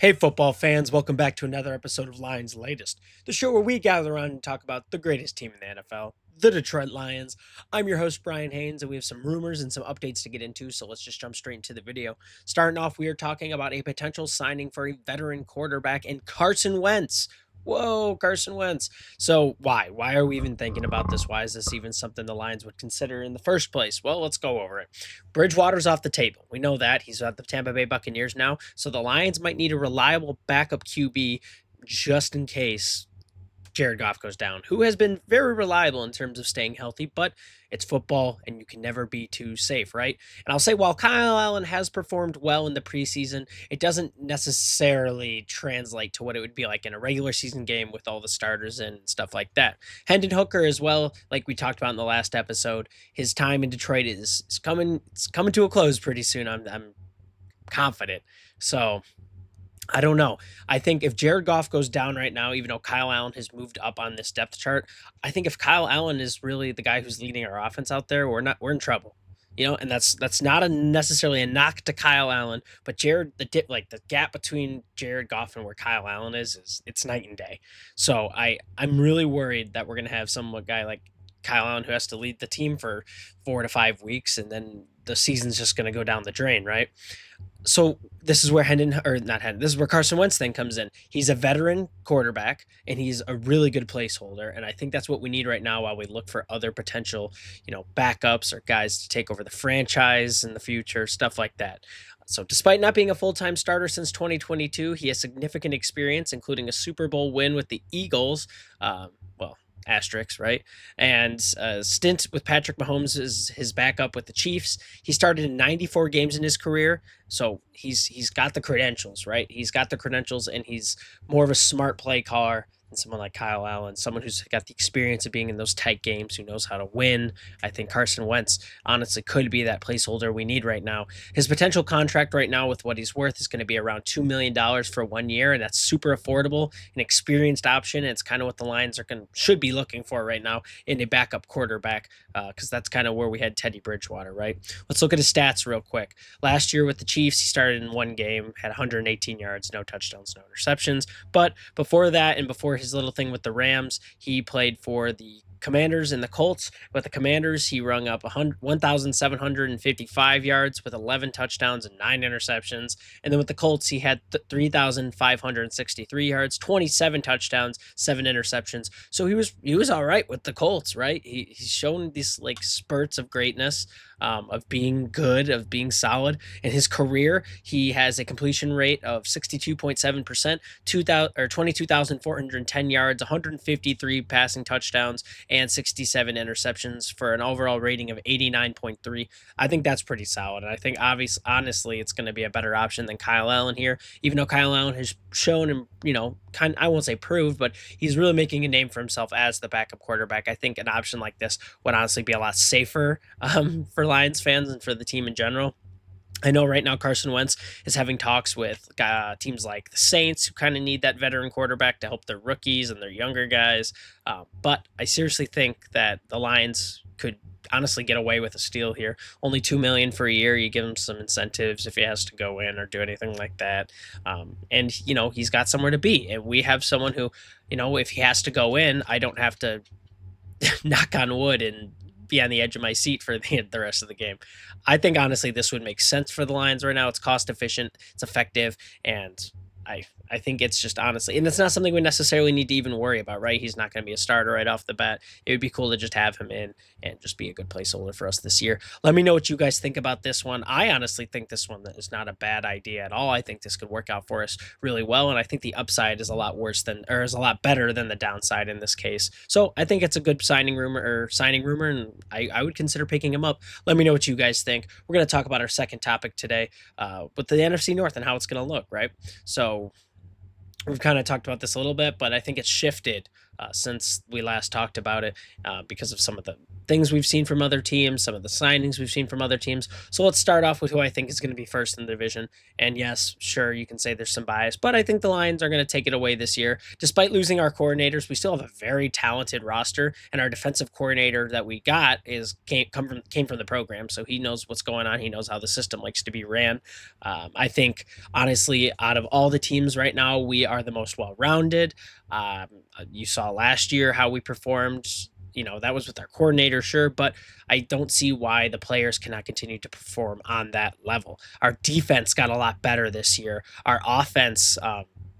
Hey, football fans, welcome back to another episode of Lions Latest, the show where we gather around and talk about the greatest team in the NFL, the Detroit Lions. I'm your host, Bryan Hanes, and we have some rumors and some updates to get into, so let's just jump straight into the video. Starting off, we are talking about a potential signing for a veteran quarterback in Carson Wentz. Whoa, Carson Wentz. So, why? Why are we even thinking about this? Why is this even something the Lions would consider in the first place? Well, let's go over it. Bridgewater's off the table. We know that. He's at the Tampa Bay Buccaneers now. So the Lions might need a reliable backup QB just in case Jared Goff goes down, who has been very reliable in terms of staying healthy, but it's football and you can never be too safe, right? And I'll say while Kyle Allen has performed well in the preseason, it doesn't necessarily translate to what it would be like in a regular season game with all the starters and stuff like that. Hendon Hooker as well, like we talked about in the last episode, his time in Detroit is coming it's coming to a close pretty soon. I'm confident. So I don't know. I think if Jared Goff goes down right now, even though Kyle Allen has moved up on this depth chart, I think if Kyle Allen is really the guy who's leading our offense out there, we're in trouble. And that's not a necessarily a knock to Kyle Allen, but the gap between Jared Goff and where Kyle Allen is it's night and day. So I'm really worried that we're gonna have some guy like Kyle Allen who has to lead the team for 4 to 5 weeks, and then the season's just gonna go down the drain, right? So this is where this is where Carson Wentz thing comes in. He's a veteran quarterback and he's a really good placeholder. And I think that's what we need right now while we look for other potential, backups or guys to take over the franchise in the future, stuff like that. So despite not being a full-time starter since 2022, he has significant experience, including a Super Bowl win with the Eagles. Well, asterisks, right? And a stint with Patrick Mahomes is his backup with the Chiefs. He started in 94 games in his career, so he's got the credentials, right? He's got the credentials, and he's more of a smart play caller than someone like Kyle Allen, someone who's got the experience of being in those tight games, who knows how to win. I think Carson Wentz honestly could be that placeholder we need right now. His potential contract right now with what he's worth is going to be around $2 million for 1 year, and that's super affordable, an experienced option. And it's kind of what the Lions should be looking for right now in a backup quarterback, because that's kind of where we had Teddy Bridgewater, right? Let's look at his stats real quick. Last year with the Chiefs, he started in one game, had 118 yards, no touchdowns, no interceptions. But before that, and before his little thing with the Rams, he played for the Commanders and the Colts. With the Commanders, he rung up 1,755 yards with 11 touchdowns and 9 interceptions. And then with the Colts, he had 3,563 yards, 27 touchdowns, 7 interceptions. So he was all right with the Colts, right? He's shown these like spurts of greatness, of being good, of being solid. In his career, he has a completion rate of 62.7%, 22,410 yards, 153 passing touchdowns, and 67 interceptions for an overall rating of 89.3. I think that's pretty solid. And I think honestly, it's going to be a better option than Kyle Allen here, even though Kyle Allen has shown and, I won't say proved, but he's really making a name for himself as the backup quarterback. I think an option like this would honestly be a lot safer for Lions fans and for the team in general. I know right now Carson Wentz is having talks with teams like the Saints, who kind of need that veteran quarterback to help their rookies and their younger guys. But I seriously think that the Lions could honestly get away with a steal here. Only $2 million for a year. You give him some incentives if he has to go in or do anything like that. And he's got somewhere to be. And we have someone who, if he has to go in, I don't have to knock on wood and be on the edge of my seat for the rest of the game. I think honestly this would make sense for the Lions right now. It's cost efficient, it's effective, and I think it's just honestly, and it's not something we necessarily need to even worry about, right? He's not going to be a starter right off the bat. It would be cool to just have him in and just be a good placeholder for us this year. Let me know what you guys think about this one. I honestly think this one is not a bad idea at all. I think this could work out for us really well, and I think the upside is a lot is a lot better than the downside in this case. So I think it's a good signing rumor, and I would consider picking him up. Let me know what you guys think. We're going to talk about our second topic today, with the NFC North and how it's going to look, right? So we've kind of talked about this a little bit, but I think it's shifted since we last talked about it, because of some of the things we've seen from other teams, some of the signings we've seen from other teams. So let's start off with who I think is going to be first in the division. And yes, sure, you can say there's some bias, but I think the Lions are going to take it away this year. Despite losing our coordinators, we still have a very talented roster, and our defensive coordinator that we got came from the program, so he knows what's going on. He knows how the system likes to be ran. I think honestly, out of all the teams right now, we are the most well-rounded. Um, you saw last year how we performed. That was with our coordinator, sure, but I don't see why the players cannot continue to perform on that level. Our defense got a lot better this year. Our offense,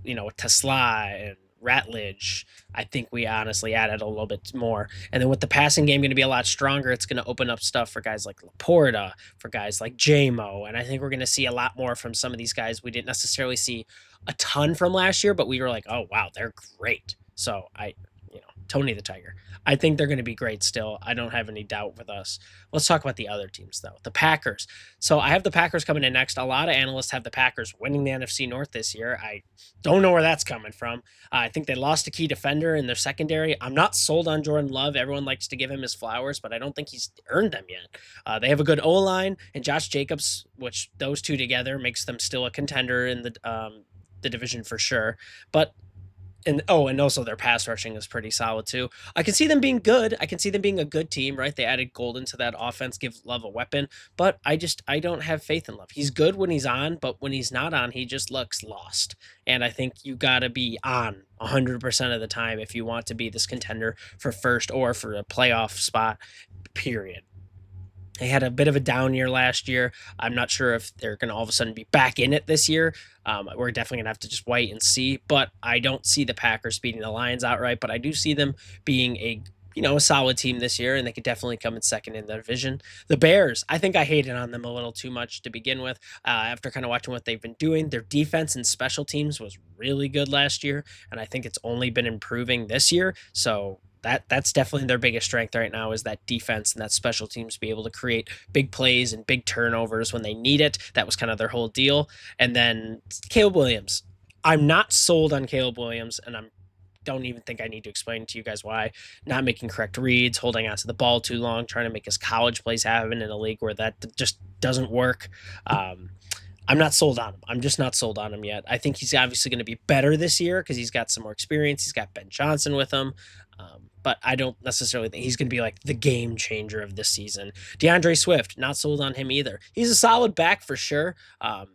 with Tesla and Ratledge, I think we honestly added a little bit more. And then with the passing game going to be a lot stronger, it's going to open up stuff for guys like Laporta, for guys like JMO. And I think we're going to see a lot more from some of these guys we didn't necessarily see a ton from last year, but we were like, oh, wow, they're great. So Tony the Tiger. I think they're going to be great still. I don't have any doubt with us. Let's talk about the other teams, though. The Packers. So I have the Packers coming in next. A lot of analysts have the Packers winning the NFC North this year. I don't know where that's coming from. I think they lost a key defender in their secondary. I'm not sold on Jordan Love. Everyone likes to give him his flowers, but I don't think he's earned them yet. They have a good O-line, and Josh Jacobs, which those two together makes them still a contender in the division for sure. But and also their pass rushing is pretty solid too. I can see them being good. I can see them being a good team, right? They added Golden to that offense, give Love a weapon, but I don't have faith in Love. He's good when he's on, but when he's not on, he just looks lost. And I think you got to be on 100% of the time if you want to be this contender for first or for a playoff spot, period. They had a bit of a down year last year. I'm not sure if they're going to all of a sudden be back in it this year. We're definitely going to have to just wait and see. But I don't see the Packers beating the Lions outright. But I do see them being a solid team this year, and they could definitely come in second in the division. The Bears, I think I hated on them a little too much to begin with. After kind of watching what they've been doing, their defense and special teams was really good last year, and I think it's only been improving this year. So that's definitely their biggest strength right now is that defense and that special teams be able to create big plays and big turnovers when they need it. That was kind of their whole deal. And then Caleb Williams. I'm not sold on Caleb Williams, and I'm don't even think I need to explain to you guys why. Not making correct reads, holding on to the ball too long, trying to make his college plays happen in a league where that just doesn't work. I'm not sold on him. I'm just not sold on him yet. I think he's obviously going to be better this year because he's got some more experience. He's got Ben Johnson with him. But I don't necessarily think he's going to be like the game changer of this season. DeAndre Swift, not sold on him either. He's a solid back for sure.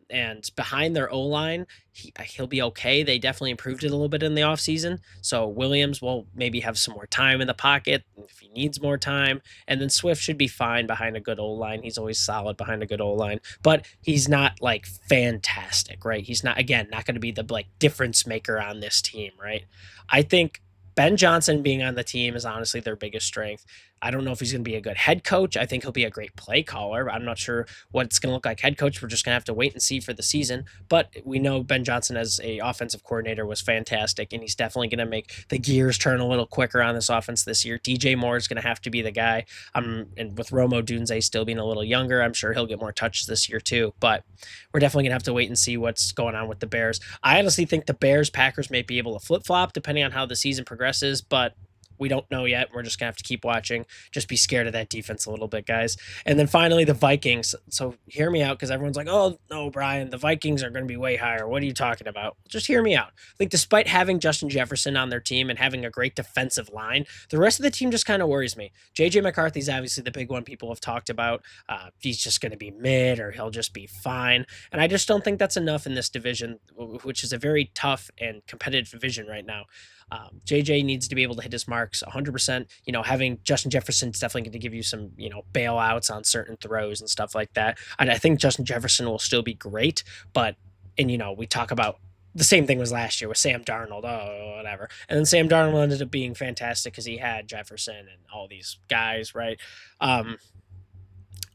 And behind their O-line, he'll be okay. They definitely improved it a little bit in the offseason. So Williams will maybe have some more time in the pocket if he needs more time. And then Swift should be fine behind a good O-line. He's always solid behind a good O-line. But he's not like fantastic, right? He's not, again, not going to be the like difference maker on this team, right? I think Ben Johnson being on the team is honestly their biggest strength. I don't know if he's going to be a good head coach. I think he'll be a great play caller. I'm not sure what it's going to look like head coach. We're just going to have to wait and see for the season. But we know Ben Johnson as a offensive coordinator was fantastic, and he's definitely going to make the gears turn a little quicker on this offense this year. DJ Moore is going to have to be the guy. And with Romo Dunze still being a little younger, I'm sure he'll get more touches this year too. But we're definitely going to have to wait and see what's going on with the Bears. I honestly think the Bears-Packers may be able to flip-flop depending on how the season progresses, but we don't know yet. We're just going to have to keep watching. Just be scared of that defense a little bit, guys. And then finally, the Vikings. So hear me out because everyone's like, oh, no, Brian, the Vikings are going to be way higher. What are you talking about? Just hear me out. I think despite having Justin Jefferson on their team and having a great defensive line, the rest of the team just kind of worries me. J.J. McCarthy's obviously the big one people have talked about. He's just going to be mid or he'll just be fine. And I just don't think that's enough in this division, which is a very tough and competitive division right now. JJ needs to be able to hit his marks 100%. Having Justin Jefferson is definitely going to give you some, bailouts on certain throws and stuff like that. And I think Justin Jefferson will still be great, but, we talk about the same thing was last year with Sam Darnold, whatever. And then Sam Darnold ended up being fantastic because he had Jefferson and all these guys, right?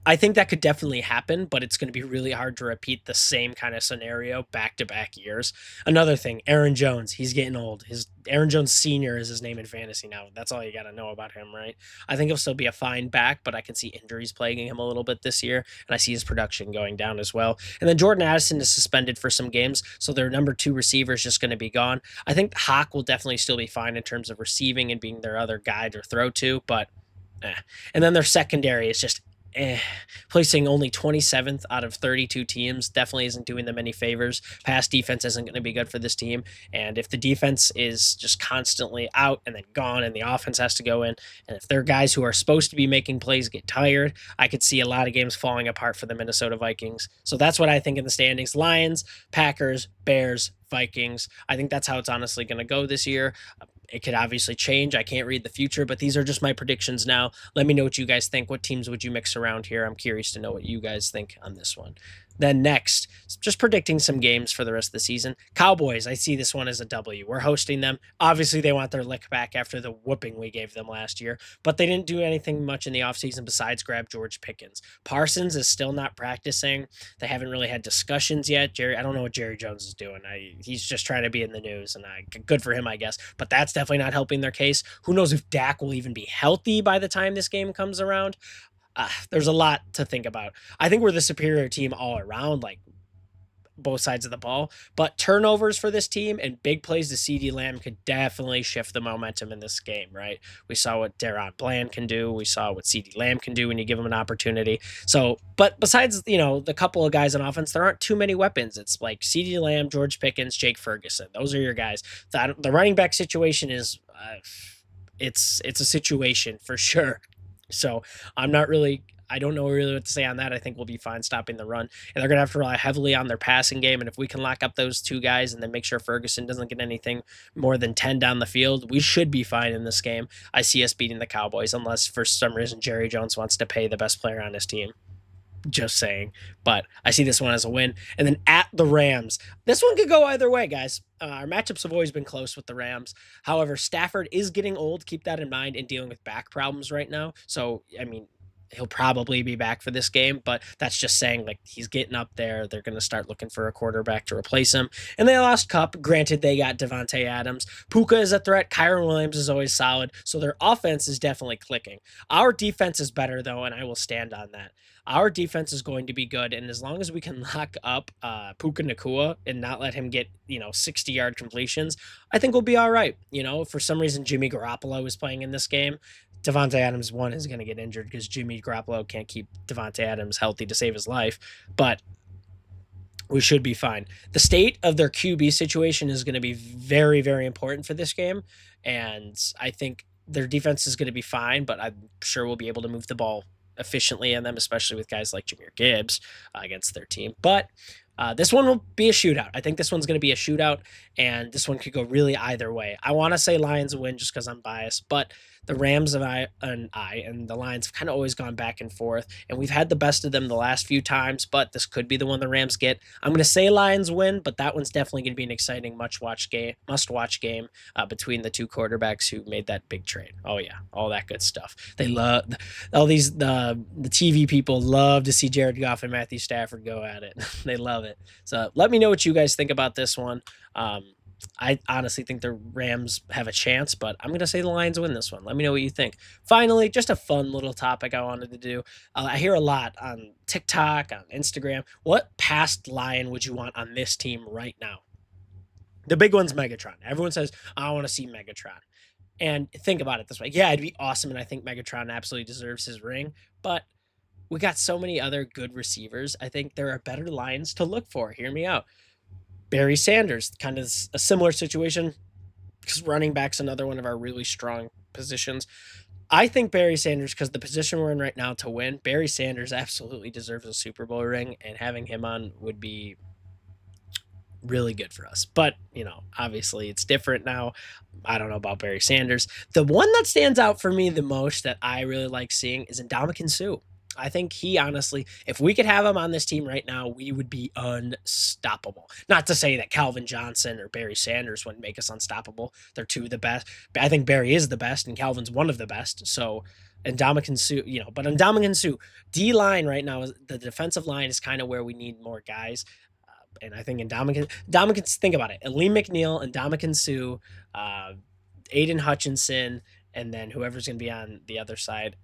I think that could definitely happen, but it's going to be really hard to repeat the same kind of scenario back-to-back years. Another thing, Aaron Jones, he's getting old. Aaron Jones Sr. is his name in fantasy now. That's all you got to know about him, right? I think he'll still be a fine back, but I can see injuries plaguing him a little bit this year, and I see his production going down as well. And then Jordan Addison is suspended for some games, so their number 2 receiver is just going to be gone. I think Hawk will definitely still be fine in terms of receiving and being their other guy to throw to, but eh. And then their secondary is just eh. Placing only 27th out of 32 teams definitely isn't doing them any favors. Pass defense isn't going to be good for this team. And if the defense is just constantly out and then gone and the offense has to go in, and if their guys who are supposed to be making plays get tired, I could see a lot of games falling apart for the Minnesota Vikings. So that's what I think in the standings. Lions, Packers, Bears, Vikings. I think that's how it's honestly going to go this year. It could obviously change. I can't read the future, but these are just my predictions now. Let me know what you guys think. What teams would you mix around here? I'm curious to know what you guys think on this one. Then next, just predicting some games for the rest of the season. Cowboys, I see this one as a W. We're hosting them. Obviously, they want their lick back after the whooping we gave them last year, but they didn't do anything much in the offseason besides grab George Pickens. Parsons is still not practicing. They haven't really had discussions yet. I don't know what Jerry Jones is doing. He's just trying to be in the news, and good for him, I guess. But that's definitely not helping their case. Who knows if Dak will even be healthy by the time this game comes around? There's a lot to think about. I think we're the superior team all around, like both sides of the ball. But turnovers for this team and big plays to CeeDee Lamb could definitely shift the momentum in this game, right? We saw what Deron Bland can do. We saw what CeeDee Lamb can do when you give him an opportunity. So, but besides, the couple of guys on offense, there aren't too many weapons. It's like CeeDee Lamb, George Pickens, Jake Ferguson. Those are your guys. The running back situation is, it's a situation for sure. So I don't know really what to say on that. I think we'll be fine stopping the run. And they're going to have to rely heavily on their passing game. And if we can lock up those two guys and then make sure Ferguson doesn't get anything more than 10 down the field, we should be fine in this game. I see us beating the Cowboys unless for some reason Jerry Jones wants to pay the best player on his team. Just saying. But I see this one as a win. And then at the Rams. This one could go either way, guys. Our matchups have always been close with the Rams. However, Stafford is getting old. Keep that in mind, and dealing with back problems right now. So, he'll probably be back for this game, but that's just saying like he's getting up there. They're going to start looking for a quarterback to replace him. And they lost Kupp. Granted, they got Devontae Adams. Puka is a threat. Kyron Williams is always solid. So their offense is definitely clicking. Our defense is better, though, and I will stand on that. Our defense is going to be good, and as long as we can lock up Puka Nacua and not let him get 60-yard completions, I think we'll be all right. For some reason Jimmy Garoppolo is playing in this game. Devontae Adams, one, is going to get injured because Jimmy Garoppolo can't keep Devontae Adams healthy to save his life. But we should be fine. The state of their QB situation is going to be very, very important for this game. And I think their defense is going to be fine, but I'm sure we'll be able to move the ball efficiently in them, especially with guys like Jahmyr Gibbs against their team. But this one will be a shootout. I think this one's going to be a shootout, and this one could go really either way. I want to say Lions win just because I'm biased, but the Rams and the Lions have kind of always gone back and forth, and we've had the best of them the last few times, but this could be the one the Rams get. I'm going to say Lions win, but that one's definitely going to be an exciting must-watch game between the two quarterbacks who made that big trade. Oh, yeah, all that good stuff. They love all these, the TV people love to see Jared Goff and Matthew Stafford go at it. They love it. So let me know what you guys think about this one. I honestly think the Rams have a chance, but I'm going to say the Lions win this one. Let me know what you think. Finally, just a fun little topic I wanted to do. I hear a lot on TikTok, on Instagram. What past Lion would you want on this team right now? The big one's Megatron. Everyone says, I want to see Megatron. And think about it this way. Yeah, it'd be awesome, and I think Megatron absolutely deserves his ring, but we got so many other good receivers. I think there are better Lions to look for. Hear me out. Barry Sanders, kind of a similar situation, because running back's another one of our really strong positions. I think Barry Sanders, because the position we're in right now to win, Barry Sanders absolutely deserves a Super Bowl ring, and having him on would be really good for us. But, obviously it's different now. I don't know about Barry Sanders. The one that stands out for me the most that I really like seeing is Ndamukong Suh. I think he honestly, if we could have him on this team right now, we would be unstoppable. Not to say that Calvin Johnson or Barry Sanders wouldn't make us unstoppable. They're two of the best. I think Barry is the best and Calvin's one of the best. So Ndamukong Suh, but Ndamukong Suh, D-line right now, the defensive line is kind of where we need more guys. And I think Ndamukong, think about it. Aleem McNeil, Ndamukong Suh, Aiden Hutchinson, and then whoever's going to be on the other side,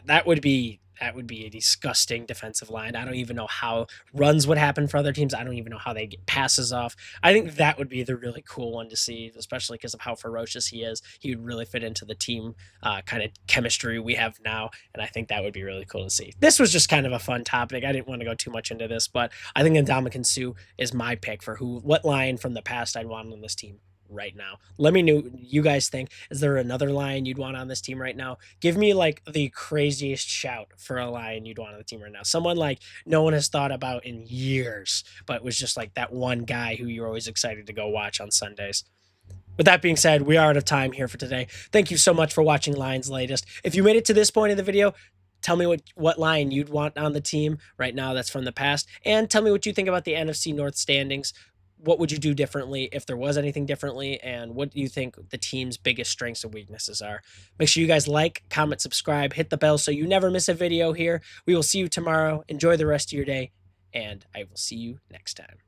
that would be a disgusting defensive line. I don't even know how runs would happen for other teams. I don't even know how they get passes off. I think that would be the really cool one to see, especially because of how ferocious he is. He would really fit into the team kind of chemistry we have now, and I think that would be really cool to see. This was just kind of a fun topic. I didn't want to go too much into this, but I think Ndamukong Suh is my pick for what line from the past I'd want on this team right now. Let me know what you guys think. Is there another line you'd want on this team right now? Give me like the craziest shout for a line you'd want on the team right now. Someone like no one has thought about in years, but was just like that one guy who you're always excited to go watch on Sundays. With that being said, we are out of time here for today. Thank you so much for watching Lions Latest. If you made it to this point in the video, tell me what line you'd want on the team right now that's from the past, and tell me what you think about the NFC North standings. What would you do differently if there was anything differently, and what do you think the team's biggest strengths and weaknesses are? Make sure you guys like, comment, subscribe, hit the bell so you never miss a video here. We will see you tomorrow. Enjoy the rest of your day, and I will see you next time.